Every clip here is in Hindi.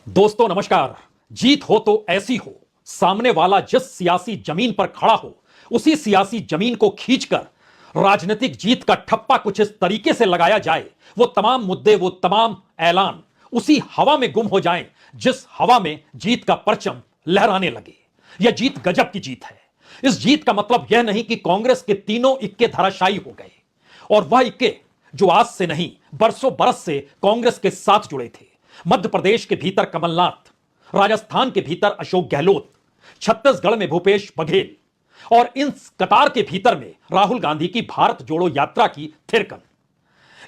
दोस्तों नमस्कार। जीत हो तो ऐसी हो, सामने वाला जिस सियासी जमीन पर खड़ा हो उसी सियासी जमीन को खींचकर राजनीतिक जीत का ठप्पा कुछ इस तरीके से लगाया जाए, वो तमाम मुद्दे, वो तमाम ऐलान उसी हवा में गुम हो जाएं जिस हवा में जीत का परचम लहराने लगे। यह जीत गजब की जीत है। इस जीत का मतलब यह नहीं कि कांग्रेस के तीनों इक्के धराशायी हो गए, और वह इक्के जो आज से नहीं बरसों बरस से कांग्रेस के साथ जुड़े थे। मध्य प्रदेश के भीतर कमलनाथ, राजस्थान के भीतर अशोक गहलोत, छत्तीसगढ़ में भूपेश बघेल और इन कतार के भीतर में राहुल गांधी की भारत जोड़ो यात्रा की थिरकन।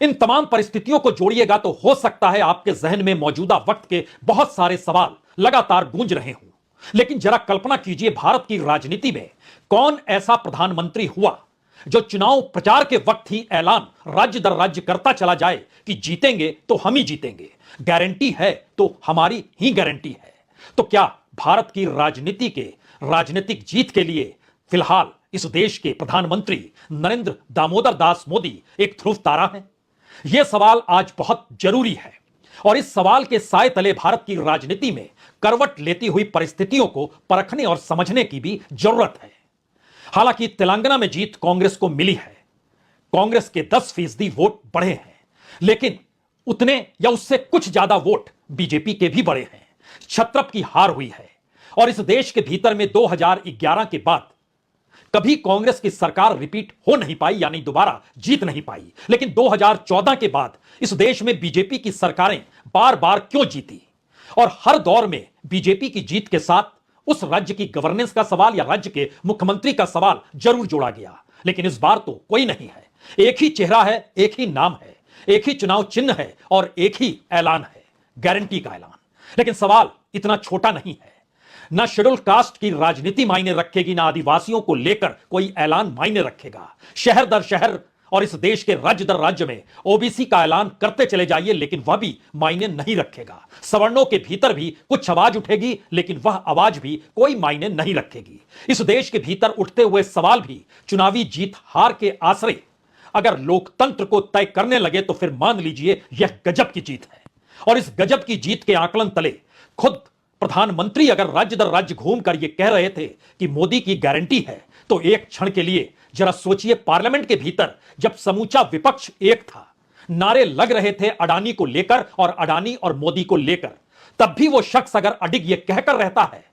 इन तमाम परिस्थितियों को जोड़िएगा तो हो सकता है आपके जहन में मौजूदा वक्त के बहुत सारे सवाल लगातार गूंज रहे हों, लेकिन जरा कल्पना कीजिए, भारत की राजनीति में कौन ऐसा प्रधानमंत्री हुआ जो चुनाव प्रचार के वक्त ही ऐलान राज्य दर राज्य करता चला जाए कि जीतेंगे तो हम ही जीतेंगे, गारंटी है तो हमारी ही गारंटी है। तो क्या भारत की राजनीति के राजनीतिक जीत के लिए फिलहाल इस देश के प्रधानमंत्री नरेंद्र दामोदर दास मोदी एक ध्रुव तारा है? यह सवाल आज बहुत जरूरी है, और इस सवाल के साए तले भारत की राजनीति में करवट लेती हुई परिस्थितियों को परखने और समझने की भी जरूरत है। हालांकि तेलंगाना में जीत कांग्रेस को मिली है, कांग्रेस के 10% वोट बढ़े हैं, लेकिन उतने या उससे कुछ ज्यादा वोट बीजेपी के भी बढ़े हैं। छत्रप की हार हुई है, और इस देश के भीतर में 2011 के बाद कभी कांग्रेस की सरकार रिपीट हो नहीं पाई, यानी दोबारा जीत नहीं पाई। लेकिन 2014 के बाद इस देश में बीजेपी की सरकारें बार बार क्यों जीती, और हर दौर में बीजेपी की जीत के साथ उस राज्य की गवर्नेंस का सवाल या राज्य के मुख्यमंत्री का सवाल जरूर जोड़ा गया। लेकिन इस बार तो कोई नहीं है, एक ही चेहरा है, एक ही नाम है, एक ही चुनाव चिन्ह है और एक ही ऐलान है, गारंटी का ऐलान। लेकिन सवाल इतना छोटा नहीं है। ना शेड्यूल कास्ट की राजनीति मायने रखेगी, ना आदिवासियों को लेकर कोई ऐलान मायने रखेगा। शहर दर शहर और इस देश के राज्य दर राज्य में ओबीसी का ऐलान करते चले जाइए, लेकिन वह भी मायने नहीं रखेगा। सवर्णों के भीतर भी कुछ आवाज उठेगी, लेकिन वह आवाज भी कोई मायने नहीं रखेगी। इस देश के भीतर उठते हुए सवाल भी चुनावी जीत हार के आसरे अगर लोकतंत्र को तय करने लगे तो फिर मान लीजिए यह गजब की जीत है। और इस गजब की जीत के आकलन तले खुद प्रधानमंत्री अगर राज्य दर राज्य घूमकर यह कह रहे थे कि मोदी की गारंटी है, तो एक क्षण के लिए जरा सोचिए, पार्लियामेंट के भीतर जब समूचा विपक्ष एक था, नारे लग रहे थे अडानी को लेकर और अडानी और मोदी को लेकर, तब भी वो शख्स अगर अडिग यह कहकर रहता है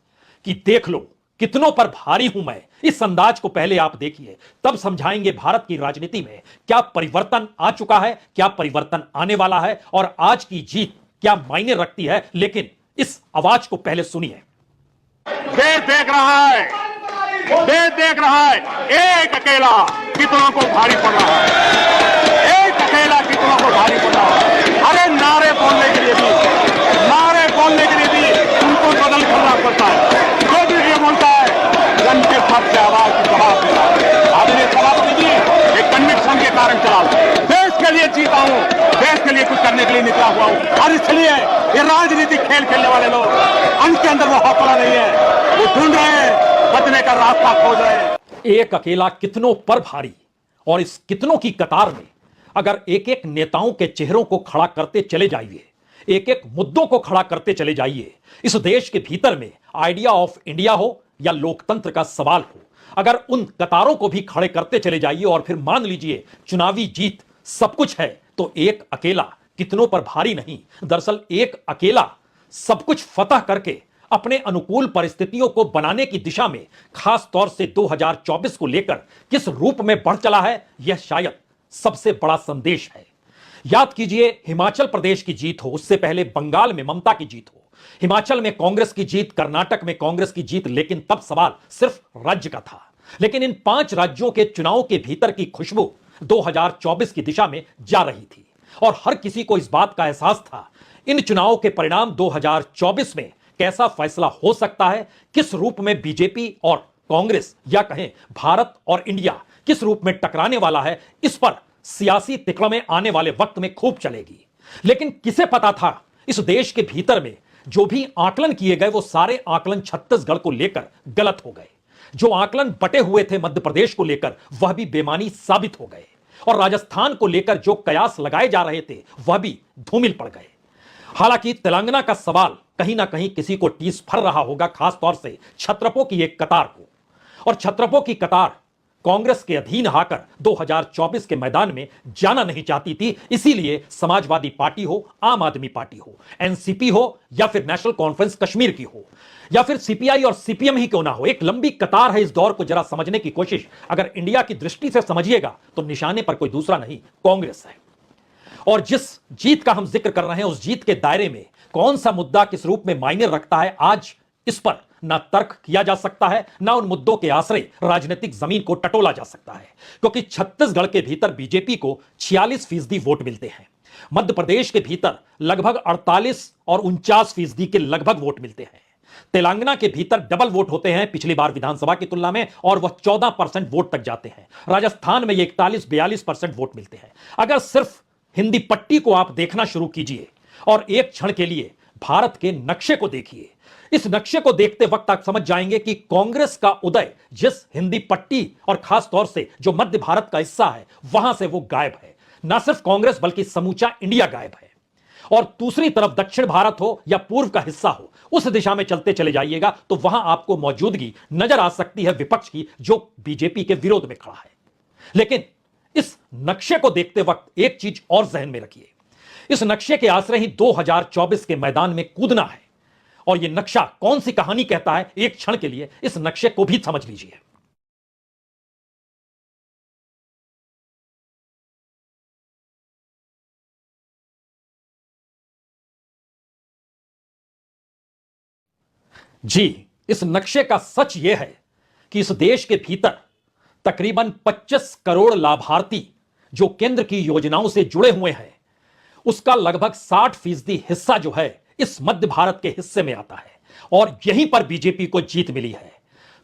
कि देख लो कितनों पर भारी हूं मैं, इस अंदाज को पहले आप देखिए, तब समझाएंगे भारत की राजनीति में क्या परिवर्तन आ चुका है, क्या परिवर्तन आने वाला है, और आज की जीत क्या मायने रखती है। लेकिन इस आवाज को पहले सुनिए। देश देख रहा है, देश देख रहा है, एक अकेला कितनों को भारी पड़ रहा है, एक अकेला कितनों को भारी पड़ रहा है। अरे नारे बोलने के लिए भी, नारे बोलने के लिए भी उनको बदल करना पड़ता है। जो भी ये बोलता है जन के फट से आवाज की जवाब देता है। आदरणीय सभापति जी, एक कन्विक्शन के कारण चला, देश के लिए जीता हूं, देश के लिए कुछ करने के लिए निकला हुआ हूं, और इसलिए ये राजनीतिक खेल खेलने वाले लोग उनके अंदर वो हौसला नहीं है, वो ढूंढ रहे हैं, बचने का रास्ता खोज रहे हैं। एक अकेला कितनों पर भारी, और इस कितनों की कतार में अगर एक एक नेताओं के चेहरों को खड़ा करते चले जाइए, एक एक मुद्दों को खड़ा करते चले जाइए, इस देश के भीतर में आइडिया ऑफ इंडिया हो या लोकतंत्र का सवाल हो, अगर उन कतारों को भी खड़े करते चले जाइए और फिर मान लीजिए चुनावी जीत सब कुछ है, तो एक अकेला कितनों पर भारी नहीं, दरअसल एक अकेला सब कुछ फतह करके अपने अनुकूल परिस्थितियों को बनाने की दिशा में खास तौर से 2024 को लेकर किस रूप में बढ़ चला है, यह शायद सबसे बड़ा संदेश है। याद कीजिए, हिमाचल प्रदेश की जीत हो, उससे पहले बंगाल में ममता की जीत हो, हिमाचल में कांग्रेस की जीत, कर्नाटक में कांग्रेस की जीत, लेकिन तब सवाल सिर्फ राज्य का था। लेकिन इन 5 राज्यों के चुनाव के भीतर की खुशबू 2024 की दिशा में जा रही थी, और हर किसी को इस बात का एहसास था इन चुनावों के परिणाम 2024 में कैसा फैसला हो सकता है, किस रूप में बीजेपी और कांग्रेस या कहें भारत और इंडिया किस रूप में टकराने वाला है, इस पर सियासी तिकड़में आने वाले वक्त में खूब चलेगी। लेकिन किसे पता था इस देश के भीतर में जो भी आकलन किए गए वो सारे आकलन छत्तीसगढ़ को लेकर गलत हो गए, जो आकलन बटे हुए थे मध्य प्रदेश को लेकर वह भी बेमानी साबित हो गए, और राजस्थान को लेकर जो कयास लगाए जा रहे थे वह भी धूमिल पड़ गए। हालांकि तेलंगाना का सवाल कहीं ना कहीं किसी को टीस फर रहा होगा, खासतौर से छत्रपों की एक कतार को। और छत्रपों की कतार कांग्रेस के अधीन आकर 2024 के मैदान में जाना नहीं चाहती थी। इसीलिए समाजवादी पार्टी हो, आम आदमी पार्टी हो, एनसीपी हो या फिर नेशनल कॉन्फ्रेंस कश्मीर की हो या फिर सीपीआई और सीपीएम ही क्यों ना हो, एक लंबी कतार है। इस दौर को जरा समझने की कोशिश अगर इंडिया की दृष्टि से समझिएगा तो निशाने पर कोई दूसरा नहीं, कांग्रेस है। और जिस जीत का हम जिक्र कर रहे हैं, उस जीत के दायरे में कौन सा मुद्दा किस रूप में मायने रखता है, आज इस पर ना तर्क किया जा सकता है, ना उन मुद्दों के आश्रय राजनीतिक जमीन को टटोला जा सकता है। क्योंकि छत्तीसगढ़ के भीतर बीजेपी को 46% वोट मिलते हैं, मध्य प्रदेश के भीतर लगभग 48 और 49% के लगभग वोट मिलते हैं, तेलंगाना के भीतर डबल वोट होते हैं पिछली बार विधानसभा की तुलना में, और वह 14% वोट तक जाते हैं। राजस्थान में ये 41-42% वोट मिलते हैं। अगर सिर्फ हिंदी पट्टी को आप देखना शुरू कीजिए और एक क्षण के लिए भारत के नक्शे को देखिए, इस नक्शे को देखते वक्त आप समझ जाएंगे कि कांग्रेस का उदय जिस हिंदी पट्टी और खास तौर से जो मध्य भारत का हिस्सा है वहां से वो गायब है। ना सिर्फ कांग्रेस बल्कि समूचा इंडिया गायब है। और दूसरी तरफ दक्षिण भारत हो या पूर्व का हिस्सा हो, उस दिशा में चलते चले जाइएगा तो वहां आपको मौजूदगी नजर आ सकती है विपक्ष की, जो बीजेपी के विरोध में खड़ा है। लेकिन इस नक्शे को देखते वक्त एक चीज और जहन में रखिए, इस नक्शे के आश्रय ही 2024 के मैदान में कूदना है। और यह नक्शा कौन सी कहानी कहता है, एक क्षण के लिए इस नक्शे को भी समझ लीजिए। जी, इस नक्शे का सच यह है कि इस देश के भीतर तकरीबन 25 करोड़ लाभार्थी जो केंद्र की योजनाओं से जुड़े हुए हैं, उसका लगभग 60% हिस्सा जो है इस मध्य भारत के हिस्से में आता है। और यहीं पर बीजेपी को जीत मिली है।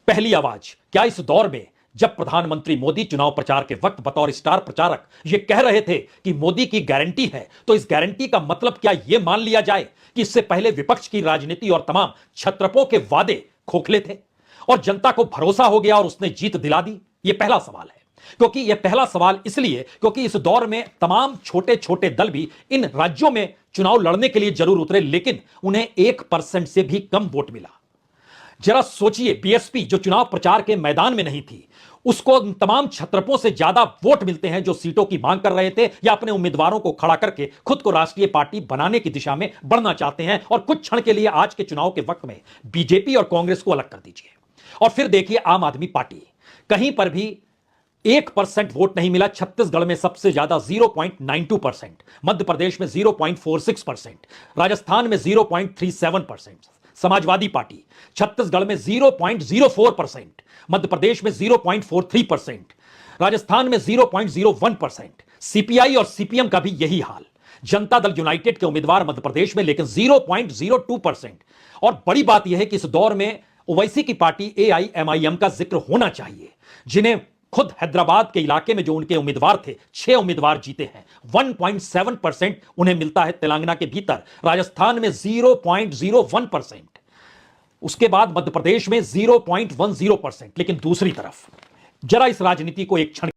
पहली आवाज क्या इस दौर में, जब प्रधानमंत्री मोदी चुनाव प्रचार के वक्त बतौर स्टार प्रचारक यह कह रहे थे कि मोदी की गारंटी है, तो इस गारंटी का मतलब क्या यह मान लिया जाए कि इससे पहले विपक्ष की राजनीति और तमाम छत्रपों के वादे खोखले थे और जनता को भरोसा हो गया और उसने जीत दिला दी? यह पहला सवाल है। क्योंकि यह पहला सवाल इसलिए क्योंकि इस दौर में तमाम छोटे छोटे दल भी इन राज्यों में चुनाव लड़ने के लिए जरूर उतरे, लेकिन उन्हें 1% से भी कम वोट मिला। जरा सोचिए, बीएसपी जो चुनाव प्रचार के मैदान में नहीं थी, उसको तमाम छत्रपों से ज्यादा वोट मिलते हैं जो सीटों की मांग कर रहे थे या अपने उम्मीदवारों को खड़ा करके खुद को राष्ट्रीय पार्टी बनाने की दिशा में बढ़ना चाहते हैं। और कुछ क्षण के लिए आज के चुनाव के वक्त में बीजेपी और कांग्रेस को अलग कर दीजिए और फिर देखिए आम आदमी पार्टी, कहीं पर भी 1% वोट नहीं मिला। छत्तीसगढ़ में सबसे ज्यादा 0.92%, मध्य प्रदेश में 0.46%, राजस्थान में 0.37%, समाजवादी पार्टी छत्तीसगढ़ में 0.04%, मध्य प्रदेश में 0.43%, राजस्थान में 0.01%, सीपीआई और सीपीएम का भी यही हाल। जनता दल यूनाइटेड के उम्मीदवार मध्य प्रदेश में लेकिन 0.02%। और बड़ी बात यह है कि इस दौर में ओवैसी की पार्टी एआईएमआईएम का जिक्र होना चाहिए, जिन्हें खुद हैदराबाद के इलाके में जो उनके उम्मीदवार थे, 6 उम्मीदवार जीते हैं। 1.7% उन्हें मिलता है तेलंगाना के भीतर, राजस्थान में 0.01%, उसके बाद मध्य प्रदेश में 0.10%। लेकिन दूसरी तरफ जरा इस राजनीति को एक क्षण